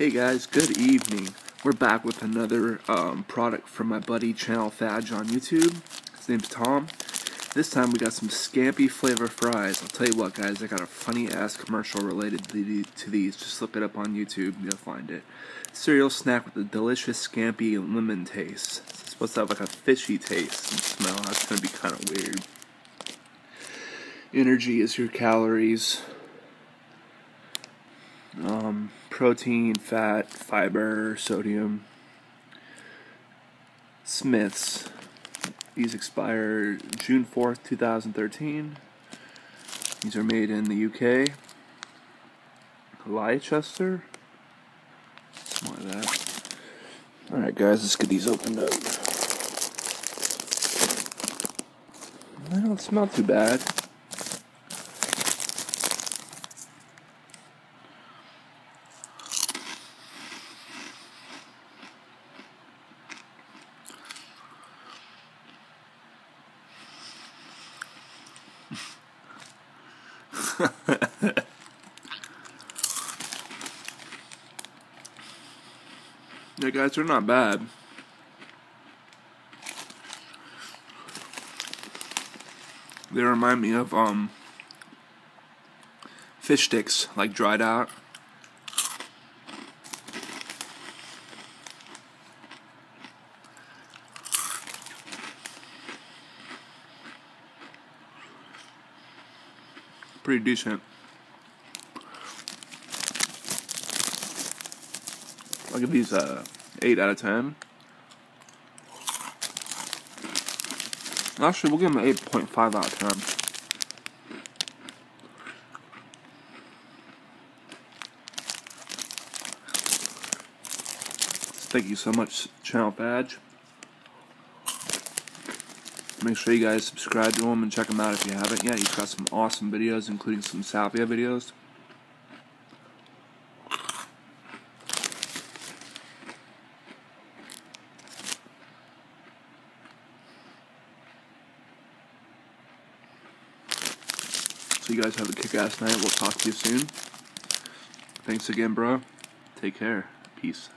Hey guys, good evening. We're back with another product from my buddy channelfadge on YouTube. His name's Tom. This time we got some Scampi flavor fries. I'll tell you what guys, I got a funny ass commercial related to these. Just look it up on YouTube and you'll find it. Cereal snack with a delicious Scampi lemon taste. It's supposed to have like a fishy taste and smell. That's going to be kind of weird. Energy is your calories. Protein, fat, fiber, sodium. Smiths. These expire June 4th, 2013. These are made in the UK. Leicester. Something like that. Alright guys, let's get these opened up. They don't smell too bad. Yeah guys, they're not bad. They remind me of fish sticks, like dried out. Pretty decent. I'll give these 8 out of 10. Actually, we'll give them an 8.5 out of 10. Thank you so much, channelfadge. Make sure you guys subscribe to him and check him out if you haven't yet. He's got some awesome videos, including some salvia videos. So you guys have a kick-ass night. We'll talk to you soon. Thanks again, bro. Take care. Peace.